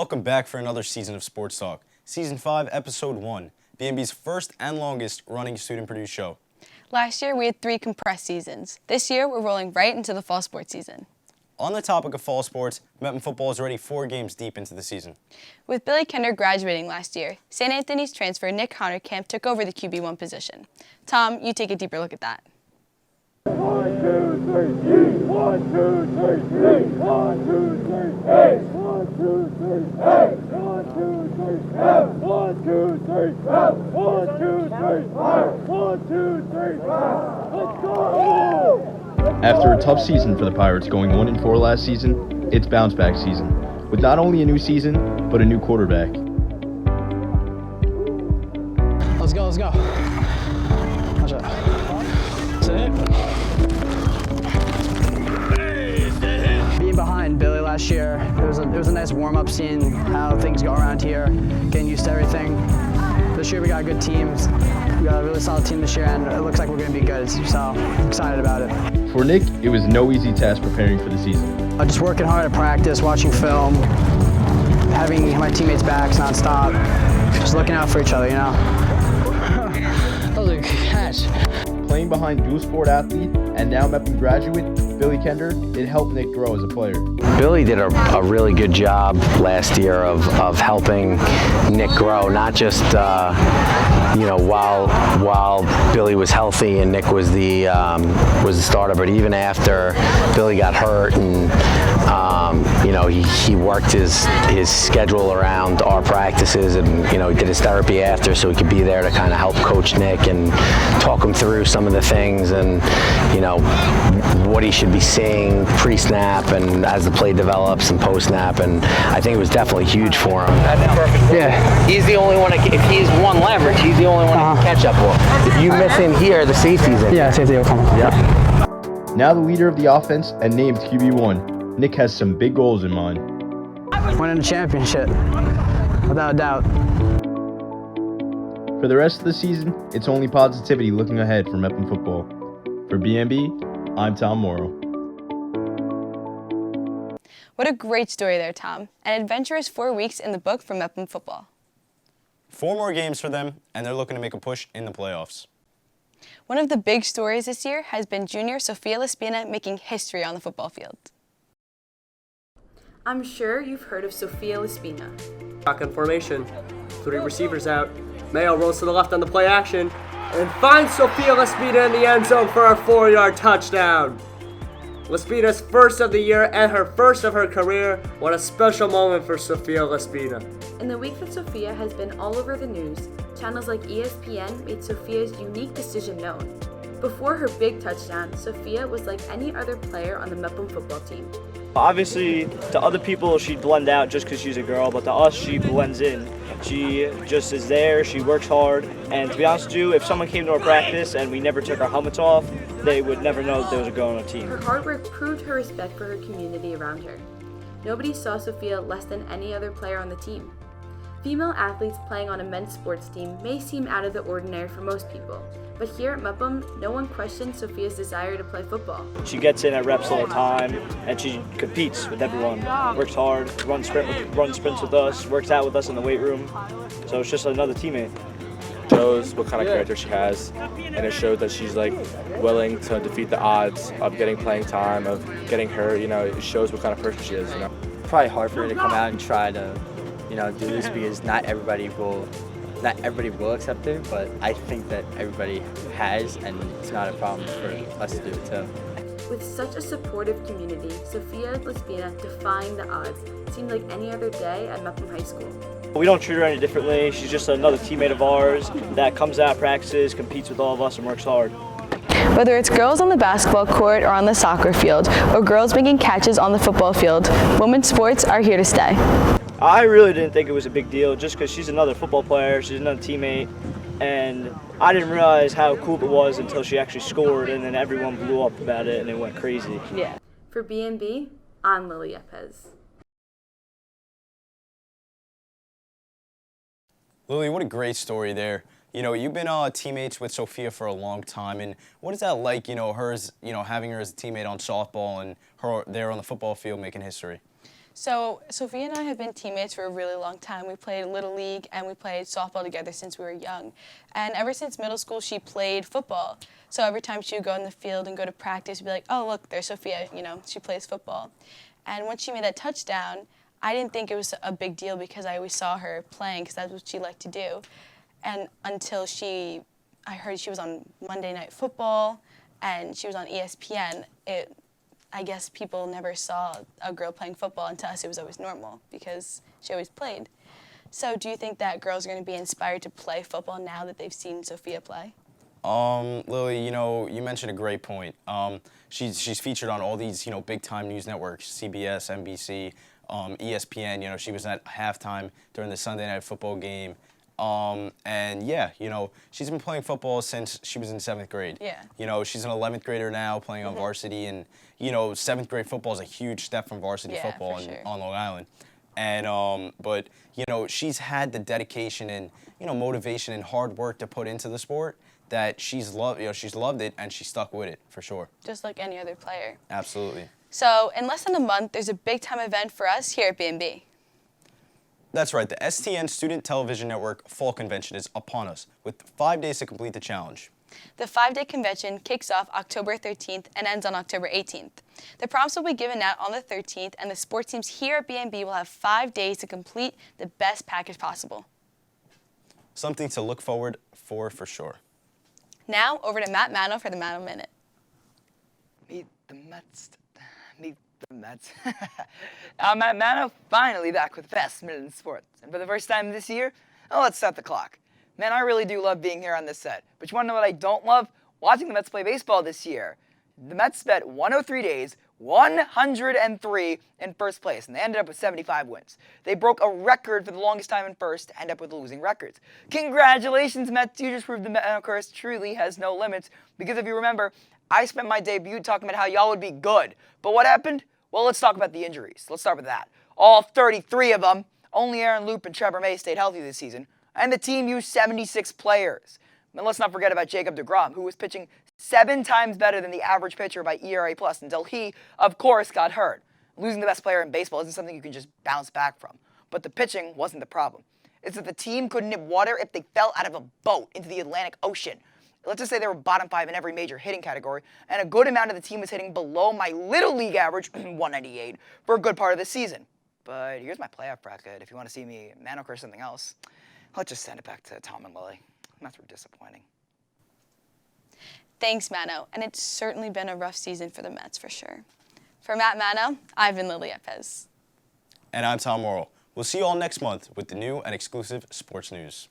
Welcome back for another season of Sports Talk. Season 5, Episode 1, BNB's first and longest running student-produced show. Last year, we had 3 compressed seasons. This year, we're rolling right into the fall sports season. On the topic of fall sports, Mepham football is already 4 games deep into the season. With Billy Kender graduating last year, St. Anthony's transfer Nick Honorkamp took over the QB1 position. Tom, you take a deeper look at that. 1, 2, 3, 1, 2, 3, 1, 2, 3, 8, 1, 2, 3, 8, 1, 2, 3, 7, 1, 2, 3, 7, 1, 2, 3, 5, 1, 2, 3, 5. Let's go! After a tough season for the Pirates going 1-4 last season, it's bounce back season, with not only a new season, but a new quarterback. Let's go, let's go. Watch out. That's it. Being behind Billy last year, it was a nice warm-up, seeing how things go around here, getting used to everything. This year we got good teams. We got a really solid team this year, and it looks like we're going to be good, so excited about it. For Nick, it was no easy task preparing for the season. Just working hard at practice, watching film, having my teammates' backs nonstop, just looking out for each other, you know? That was a catch. Playing behind dual sport athlete and now Mepham graduate Billy Kender, it helped Nick grow as a player. Billy did a really good job last year of helping Nick grow, not just while Billy was healthy and Nick was the starter, but even after Billy got hurt, and he worked his schedule around our practices, and he did his therapy after, so he could be there to kind of help coach Nick and talk him through some of the things, and what he should be seeing pre-snap and as the play develops and post-snap, and I think it was definitely huge for him. That's perfect. Yeah. He's the only one, if he's one leverage, he's the only one that can catch up with. If you miss him here, the safety's in. Yeah, safety will come. Yeah. Now the leader of the offense and named QB1, Nick has some big goals in mind. Winning a championship, without a doubt. For the rest of the season, it's only positivity looking ahead for Mepham football. For BNB, I'm Tom Morrow. What a great story there, Tom. An adventurous 4 weeks in the book for Mepham football. 4 more games for them, and they're looking to make a push in the playoffs. One of the big stories this year has been junior Sofia LaSpina making history on the football field. I'm sure you've heard of Sofia LaSpina. Shotgun formation, 3 receivers out. Mayo rolls to the left on the play action and finds Sofia LaSpina in the end zone for a 4-yard touchdown. LaSpina's first of the year and her first of her career. What a special moment for Sofia LaSpina. In the week that Sofia has been all over the news, channels like ESPN made Sofia's unique decision known. Before her big touchdown, Sofia was like any other player on the Mepham football team. Obviously, to other people, she'd blend out just because she's a girl, but to us, she blends in. She just is there, she works hard, and to be honest with you, if someone came to our practice and we never took our helmets off, they would never know that there was a girl on our team. Her hard work proved her respect for her community around her. Nobody saw Sofia less than any other player on the team. Female athletes playing on a men's sports team may seem out of the ordinary for most people, but here at Mepham, no one questioned Sofia's desire to play football. She gets in at reps all the time, and she competes with everyone. Works hard, runs sprints with us, works out with us in the weight room. So it's just another teammate. Shows what kind of character she has, and it shows that she's willing to defeat the odds of getting playing time, of getting hurt. It shows what kind of person she is. Probably hard for her to come out and try to do this, because not everybody will accept her, but I think that everybody has, and it's not a problem for us to do it too. With such a supportive community, Sofia LaSpina defying the odds seemed like any other day at Mepham High School. We don't treat her any differently. She's just another teammate of ours that comes out, practices, competes with all of us, and works hard. Whether it's girls on the basketball court or on the soccer field, or girls making catches on the football field, women's sports are here to stay. I really didn't think it was a big deal just because she's another football player, she's another teammate, and I didn't realize how cool it was until she actually scored, and then everyone blew up about it and it went crazy. Yeah. For BNB, I'm Lily Yepes. Lily, what a great story there. You've been teammates with Sofia for a long time, and what is that like, having her as a teammate on softball and her there on the football field making history? So Sofia and I have been teammates for a really long time. We played Little League and we played softball together since we were young. And ever since middle school, she played football. So every time she would go in the field and go to practice, we'd be like, oh, look, there's Sofia, she plays football. And once she made that touchdown, I didn't think it was a big deal because I always saw her playing because that's what she liked to do. And until I heard she was on Monday Night Football and she was on ESPN, I guess people never saw a girl playing football, and to us it was always normal because she always played. So do you think that girls are going to be inspired to play football now that they've seen Sofia play? Lily, you mentioned a great point. She's featured on all these, big-time news networks, CBS, NBC, ESPN. She was at halftime during the Sunday Night Football game. And yeah, she's been playing football since she was in 7th grade. Yeah. She's an 11th grader now playing on varsity, and 7th grade football is a huge step from varsity football on Long Island. And but she's had the dedication and motivation and hard work to put into the sport that she's loved. She's loved it and she stuck with it for sure. Just like any other player. Absolutely. So in less than a month, there's a big time event for us here at B&B. That's right. The STN Student Television Network Fall Convention is upon us with 5 days to complete the challenge. The 5-day convention kicks off October 13th and ends on October 18th. The prompts will be given out on the 13th, and the sports teams here at B&B will have 5 days to complete the best package possible. Something to look forward for sure. Now, over to Matt Manno for the Manno Minute. Meet the Mets. Meet the Mets. I'm Matt Manno, finally back with the best minute in sports. And for the first time this year, let's start the clock. Man, I really do love being here on this set. But you want to know what I don't love? Watching the Mets play baseball this year. The Mets spent 103 days, 103 in first place, and they ended up with 75 wins. They broke a record for the longest time in first to end up with losing records. Congratulations, Mets. You just proved the Manno curse truly has no limits. Because if you remember, I spent my debut talking about how y'all would be good. But what happened? Well, let's talk about the injuries. Let's start with that. All 33 of them. Only Aaron Loop and Trevor May stayed healthy this season. And the team used 76 players. And let's not forget about Jacob deGrom, who was pitching 7 times better than the average pitcher by ERA+, until he, of course, got hurt. Losing the best player in baseball isn't something you can just bounce back from. But the pitching wasn't the problem. It's that the team couldn't hit water if they fell out of a boat into the Atlantic Ocean. Let's just say they were bottom 5 in every major hitting category, and a good amount of the team was hitting below my Little League average, 198, for a good part of the season. But here's my playoff bracket. If you want to see me Manno curse something else, let's just send it back to Tom and Lily. That's disappointing. Thanks, Manno, and it's certainly been a rough season for the Mets for sure. For Matt Manno, I've been Lily Epez. And I'm Tom Morrill. We'll see you all next month with the new and exclusive sports news.